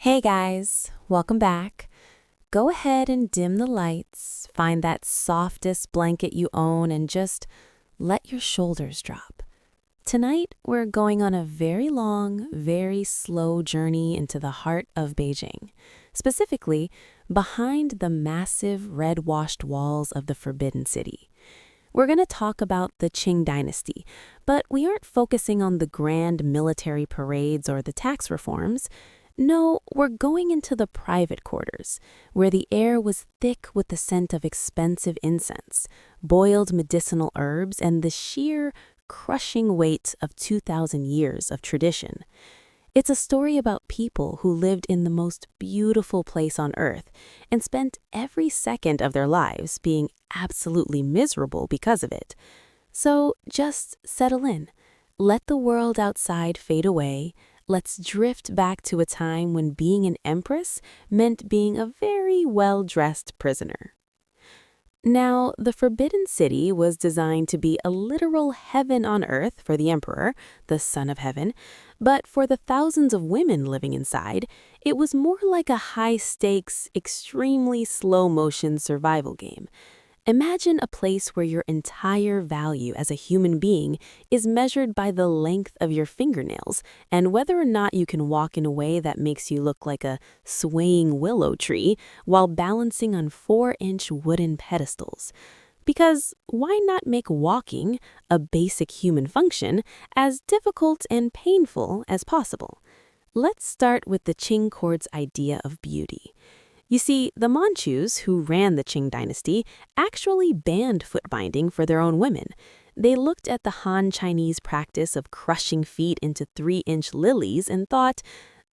Hey guys, welcome back. Go ahead and dim the lights, find that softest blanket you own, and just let your shoulders drop. Tonight, we're going on a very long, very slow journey into the heart of Beijing, specifically behind the massive red-washed walls of the Forbidden City. We're going to talk about the Qing dynasty, but we aren't focusing on the grand military parades or the tax reforms. No, we're going into the private quarters, where the air was thick with the scent of expensive incense, boiled medicinal herbs, and the sheer, crushing weight of 2,000 years of tradition. It's a story about people who lived in the most beautiful place on earth and spent every second of their lives being absolutely miserable because of it. So just settle in. Let the world outside fade away. Let's drift back to a time when being an empress meant being a very well-dressed prisoner. Now, the Forbidden City was designed to be a literal heaven on earth for the emperor, the son of heaven, but for the thousands of women living inside, it was more like a high-stakes, extremely slow-motion survival game. Imagine a place where your entire value as a human being is measured by the length of your fingernails and whether or not you can walk in a way that makes you look like a swaying willow tree while balancing on 4-inch wooden pedestals. Because why not make walking, a basic human function, as difficult and painful as possible? Let's start with the Qing court's idea of beauty. You see, the Manchus, who ran the Qing dynasty, actually banned foot-binding for their own women. They looked at the Han Chinese practice of crushing feet into 3-inch lilies and thought,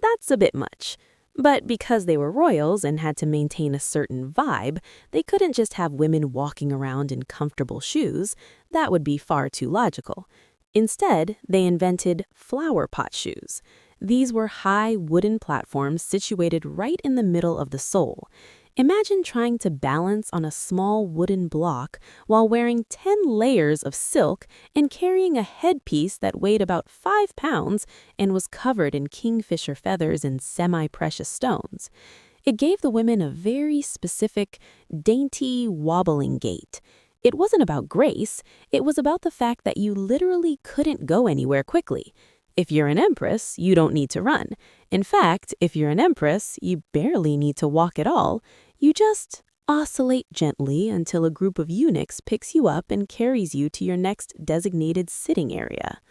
that's a bit much. But because they were royals and had to maintain a certain vibe, they couldn't just have women walking around in comfortable shoes. That would be far too logical. Instead, they invented flower pot shoes. These were high wooden platforms situated right in the middle of the sole. Imagine trying to balance on a small wooden block while wearing 10 layers of silk and carrying a headpiece that weighed about 5 pounds and was covered in kingfisher feathers and semi-precious stones. It gave the women a very specific, dainty, wobbling gait. It wasn't about grace, it was about the fact that you literally couldn't go anywhere quickly. If you're an empress, you don't need to run. In fact, if you're an empress, you barely need to walk at all. You just oscillate gently until a group of eunuchs picks you up and carries you to your next designated sitting area.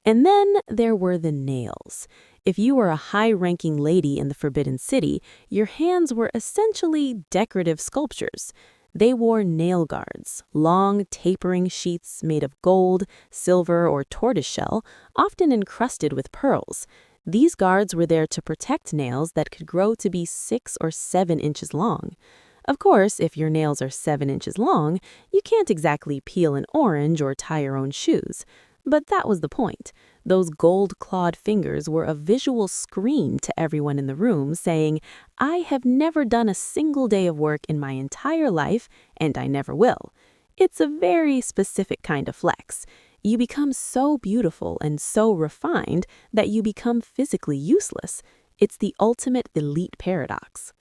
And then there were the nails. If you were a high-ranking lady in the Forbidden City, your hands were essentially decorative sculptures. They wore nail guards, long, tapering sheaths made of gold, silver, or tortoiseshell, often encrusted with pearls. These guards were there to protect nails that could grow to be 6 or 7 inches long. Of course, if your nails are 7 inches long, you can't exactly peel an orange or tie your own shoes. But that was the point. Those gold-clawed fingers were a visual scream to everyone in the room saying, I have never done a single day of work in my entire life, and I never will. It's a very specific kind of flex. You become so beautiful and so refined that you become physically useless. It's the ultimate elite paradox.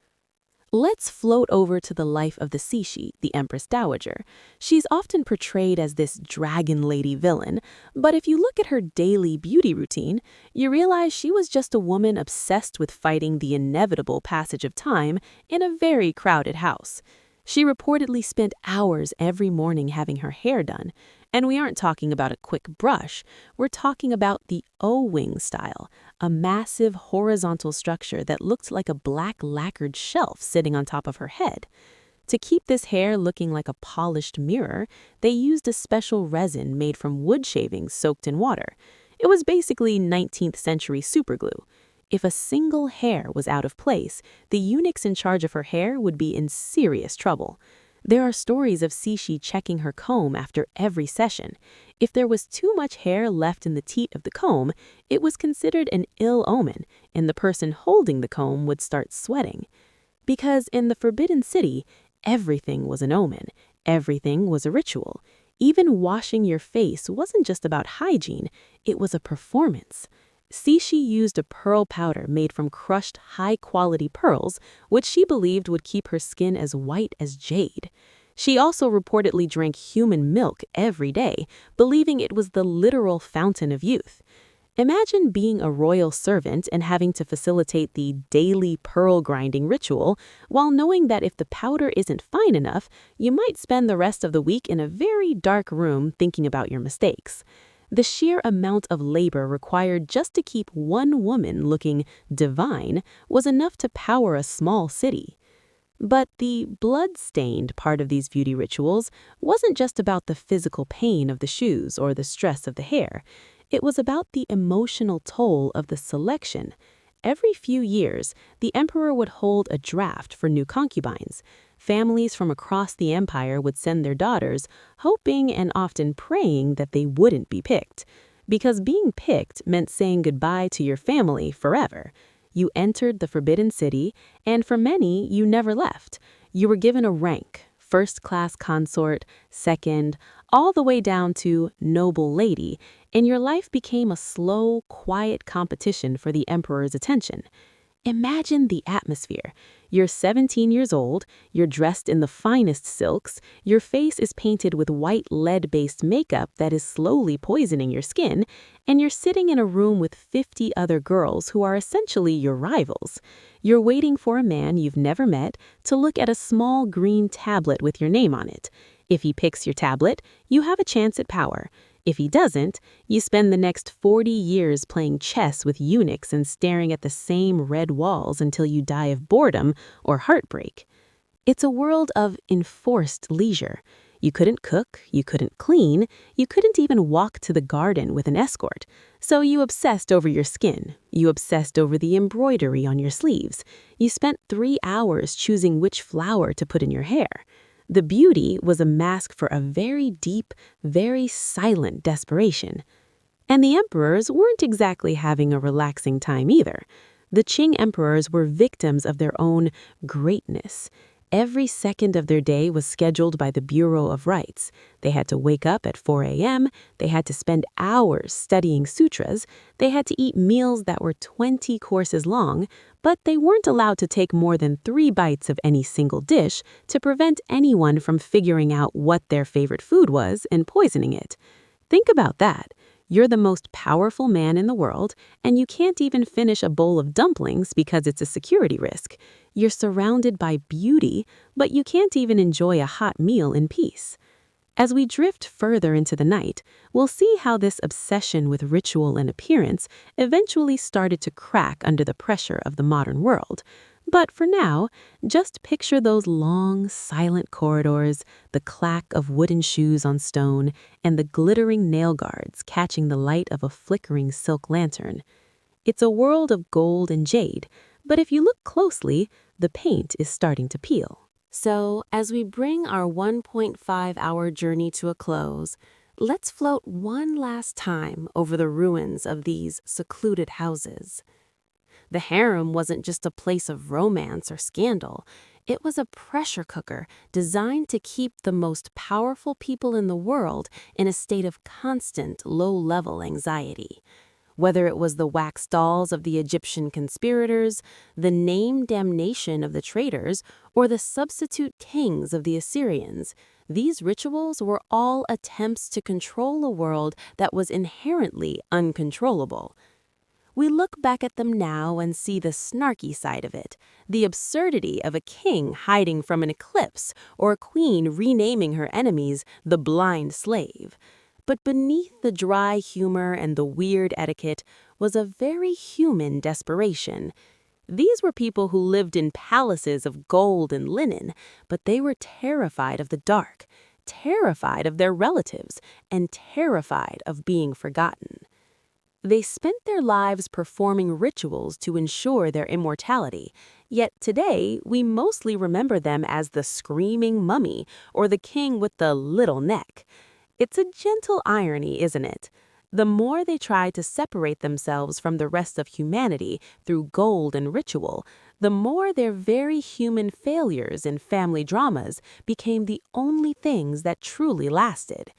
Let's float over to the life of the Cixi, the Empress Dowager. She's often portrayed as this dragon lady villain, but if you look at her daily beauty routine, you realize she was just a woman obsessed with fighting the inevitable passage of time in a very crowded house. She reportedly spent hours every morning having her hair done, and we aren't talking about a quick brush, we're talking about the O-wing style, a massive horizontal structure that looked like a black lacquered shelf sitting on top of her head. To keep this hair looking like a polished mirror, they used a special resin made from wood shavings soaked in water. It was basically 19th century superglue. If a single hair was out of place, the eunuchs in charge of her hair would be in serious trouble. There are stories of Cixi checking her comb after every session. If there was too much hair left in the teat of the comb, it was considered an ill omen, and the person holding the comb would start sweating. Because in the Forbidden City, everything was an omen. Everything was a ritual. Even washing your face wasn't just about hygiene, it was a performance. Cixi used a pearl powder made from crushed high-quality pearls, which she believed would keep her skin as white as jade. She also reportedly drank human milk every day, believing it was the literal fountain of youth. Imagine being a royal servant and having to facilitate the daily pearl grinding ritual, while knowing that if the powder isn't fine enough, you might spend the rest of the week in a very dark room thinking about your mistakes. The sheer amount of labor required just to keep one woman looking divine was enough to power a small city. But the blood-stained part of these beauty rituals wasn't just about the physical pain of the shoes or the stress of the hair. It was about the emotional toll of the selection. Every few years, the emperor would hold a draft for new concubines. Families from across the empire would send their daughters, hoping and often praying that they wouldn't be picked. Because being picked meant saying goodbye to your family forever. You entered the Forbidden City, and for many, you never left. You were given a rank, first-class consort, second, all the way down to noble lady, and your life became a slow, quiet competition for the emperor's attention. Imagine the atmosphere. You're 17 years old, you're dressed in the finest silks, your face is painted with white lead-based makeup that is slowly poisoning your skin, and you're sitting in a room with 50 other girls who are essentially your rivals. You're waiting for a man you've never met to look at a small green tablet with your name on it. If he picks your tablet, you have a chance at power. If he doesn't, you spend the next 40 years playing chess with eunuchs and staring at the same red walls until you die of boredom or heartbreak. It's a world of enforced leisure. You couldn't cook, you couldn't clean, you couldn't even walk to the garden with an escort. So you obsessed over your skin. You obsessed over the embroidery on your sleeves. You spent 3 hours choosing which flower to put in your hair. The beauty was a mask for a very deep, very silent desperation. And the emperors weren't exactly having a relaxing time either. The Qing emperors were victims of their own greatness. Every second of their day was scheduled by the Bureau of Rites. They had to wake up at 4 a.m., they had to spend hours studying sutras, they had to eat meals that were 20 courses long, but they weren't allowed to take more than 3 bites of any single dish to prevent anyone from figuring out what their favorite food was and poisoning it. Think about that. You're the most powerful man in the world, and you can't even finish a bowl of dumplings because it's a security risk. You're surrounded by beauty, but you can't even enjoy a hot meal in peace. As we drift further into the night, we'll see how this obsession with ritual and appearance eventually started to crack under the pressure of the modern world. But for now, just picture those long, silent corridors, the clack of wooden shoes on stone, and the glittering nail guards catching the light of a flickering silk lantern. It's a world of gold and jade, but if you look closely, the paint is starting to peel. So, as we bring our 1.5-hour journey to a close, let's float one last time over the ruins of these secluded houses. The harem wasn't just a place of romance or scandal. It was a pressure cooker designed to keep the most powerful people in the world in a state of constant low-level anxiety. Whether it was the wax dolls of the Egyptian conspirators, the name damnation of the traitors, or the substitute kings of the Assyrians, these rituals were all attempts to control a world that was inherently uncontrollable. We look back at them now and see the snarky side of it, the absurdity of a king hiding from an eclipse or a queen renaming her enemies the blind slave. But beneath the dry humor and the weird etiquette was a very human desperation. These were people who lived in palaces of gold and linen, but they were terrified of the dark, terrified of their relatives, and terrified of being forgotten. They spent their lives performing rituals to ensure their immortality, yet today we mostly remember them as the screaming mummy or the king with the little neck. It's a gentle irony, isn't it? The more they tried to separate themselves from the rest of humanity through gold and ritual, the more their very human failures in family dramas became the only things that truly lasted.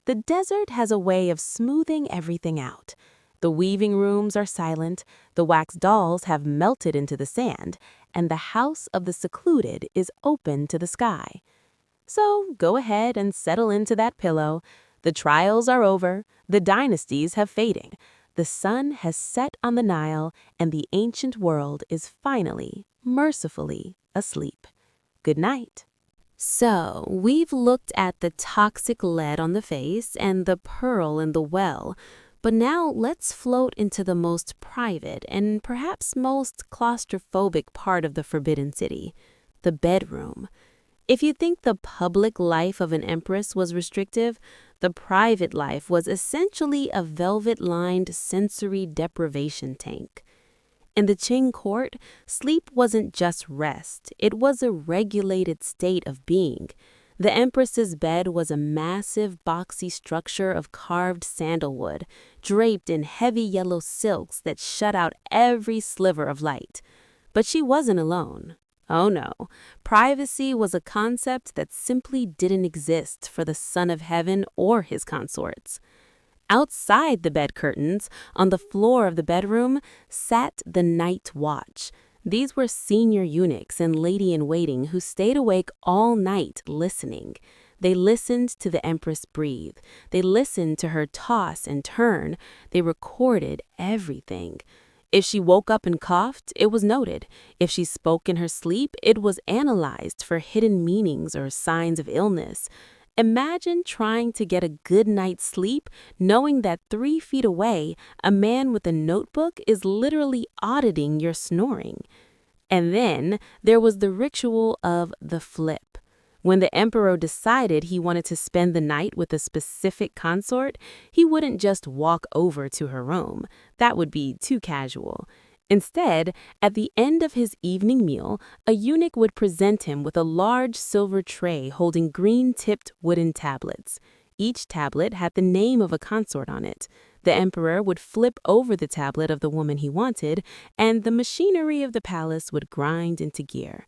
The desert has a way of smoothing everything out. The weaving rooms are silent, the wax dolls have melted into the sand, and the house of the secluded is open to the sky. So go ahead and settle into that pillow. The trials are over, the dynasties have faded. The sun has set on the Nile, and the ancient world is finally, mercifully, asleep. Good night. So, we've looked at the toxic lead on the face and the pearl in the well, but now let's float into the most private and perhaps most claustrophobic part of the Forbidden City, the bedroom. If you think the public life of an empress was restrictive, the private life was essentially a velvet-lined sensory deprivation tank. In the Qing court, sleep wasn't just rest, it was a regulated state of being. The empress's bed was a massive, boxy structure of carved sandalwood, draped in heavy yellow silks that shut out every sliver of light. But she wasn't alone. Oh no, privacy was a concept that simply didn't exist for the son of heaven or his consorts. Outside the bed curtains, on the floor of the bedroom, sat the night watch. These were senior eunuchs and lady-in-waiting who stayed awake all night listening. They listened to the empress breathe. They listened to her toss and turn. They recorded everything. If she woke up and coughed, it was noted. If she spoke in her sleep, it was analyzed for hidden meanings or signs of illness. Imagine trying to get a good night's sleep knowing that 3 feet away, a man with a notebook is literally auditing your snoring. And then there was the ritual of the flip. When the emperor decided he wanted to spend the night with a specific consort, he wouldn't just walk over to her room. That would be too casual. Instead, at the end of his evening meal, a eunuch would present him with a large silver tray holding green-tipped wooden tablets. Each tablet had the name of a consort on it. The emperor would flip over the tablet of the woman he wanted, and the machinery of the palace would grind into gear.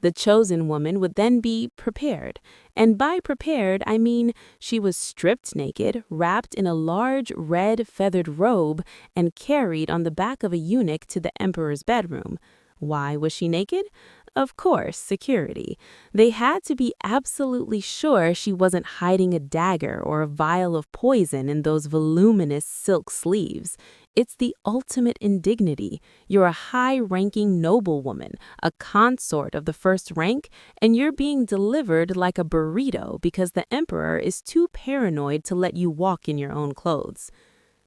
The chosen woman would then be prepared. And by prepared, I mean she was stripped naked, wrapped in a large red feathered robe, and carried on the back of a eunuch to the emperor's bedroom. Why was she naked? Of course, security. They had to be absolutely sure she wasn't hiding a dagger or a vial of poison in those voluminous silk sleeves. It's the ultimate indignity. You're a high-ranking noblewoman, a consort of the first rank, and you're being delivered like a burrito because the emperor is too paranoid to let you walk in your own clothes.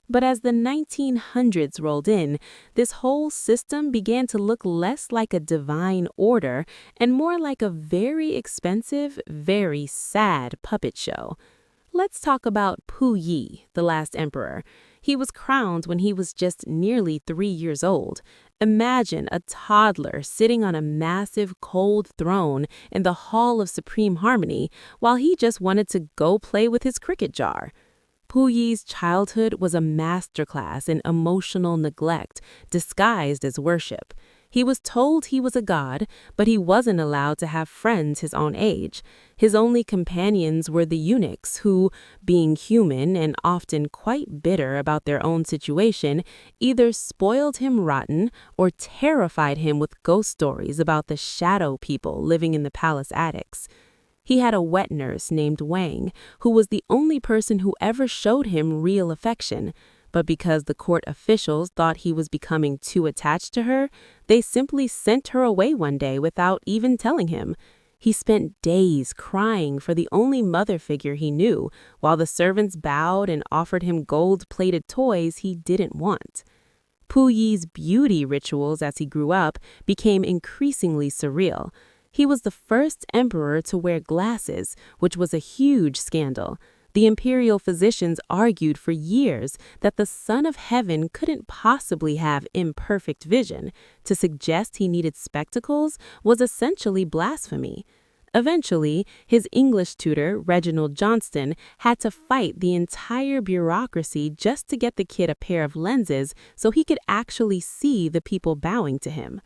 But as the 1900s rolled in, this whole system began to look less like a divine order and more like a very expensive, very sad puppet show. Let's talk about Puyi, the last emperor. He was crowned when he was just nearly 3 years old. Imagine a toddler sitting on a massive cold throne in the Hall of Supreme Harmony while he just wanted to go play with his cricket jar. Puyi's childhood was a masterclass in emotional neglect disguised as worship. He was told he was a god, but he wasn't allowed to have friends his own age. His only companions were the eunuchs who, being human and often quite bitter about their own situation, either spoiled him rotten or terrified him with ghost stories about the shadow people living in the palace attics. He had a wet nurse named Wang, who was the only person who ever showed him real affection. But because the court officials thought he was becoming too attached to her, they simply sent her away one day without even telling him. He spent days crying for the only mother figure he knew, while the servants bowed and offered him gold-plated toys he didn't want. Puyi's beauty rituals as he grew up became increasingly surreal. He was the first emperor to wear glasses, which was a huge scandal. The imperial physicians argued for years that the Son of Heaven couldn't possibly have imperfect vision. To suggest he needed spectacles was essentially blasphemy. Eventually, his English tutor, Reginald Johnston, had to fight the entire bureaucracy just to get the kid a pair of lenses so he could actually see the people bowing to him.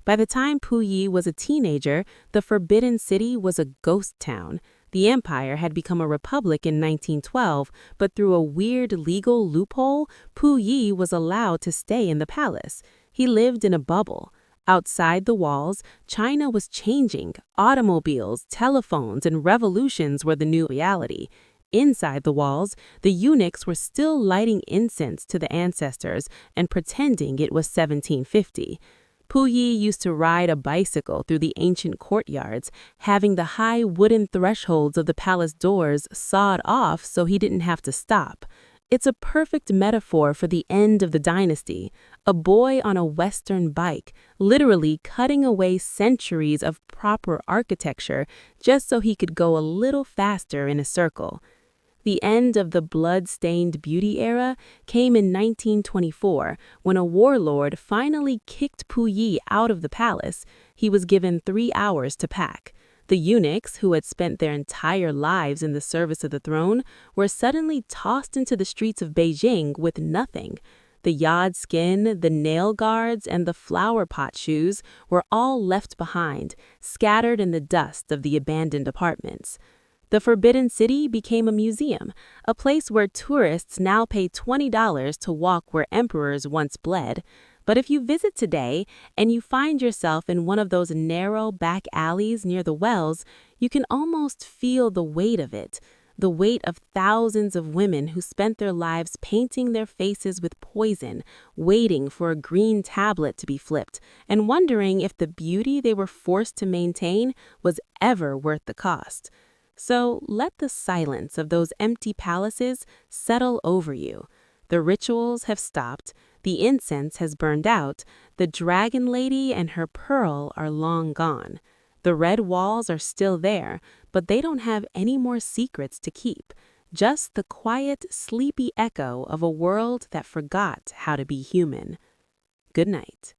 By the time Puyi was a teenager, the Forbidden City was a ghost town. The empire had become a republic in 1912, but through a weird legal loophole, Puyi was allowed to stay in the palace. He lived in a bubble. Outside the walls, China was changing. Automobiles, telephones, and revolutions were the new reality. Inside the walls, the eunuchs were still lighting incense to the ancestors and pretending it was 1750. Puyi used to ride a bicycle through the ancient courtyards, having the high wooden thresholds of the palace doors sawed off so he didn't have to stop. It's a perfect metaphor for the end of the dynasty. A boy on a Western bike, literally cutting away centuries of proper architecture just so he could go a little faster in a circle. The end of the blood-stained beauty era came in 1924 when a warlord finally kicked Puyi out of the palace. He was given 3 hours to pack. The eunuchs, who had spent their entire lives in the service of the throne, were suddenly tossed into the streets of Beijing with nothing. The yad skin, the nail guards, and the flower pot shoes were all left behind, scattered in the dust of the abandoned apartments. The Forbidden City became a museum, a place where tourists now pay $20 to walk where emperors once bled. But if you visit today and you find yourself in one of those narrow back alleys near the wells, you can almost feel the weight of it, the weight of thousands of women who spent their lives painting their faces with poison, waiting for a green tablet to be flipped, and wondering if the beauty they were forced to maintain was ever worth the cost. So let the silence of those empty palaces settle over you. The rituals have stopped, the incense has burned out, the dragon lady and her pearl are long gone. The red walls are still there, but they don't have any more secrets to keep, just the quiet, sleepy echo of a world that forgot how to be human. Good night.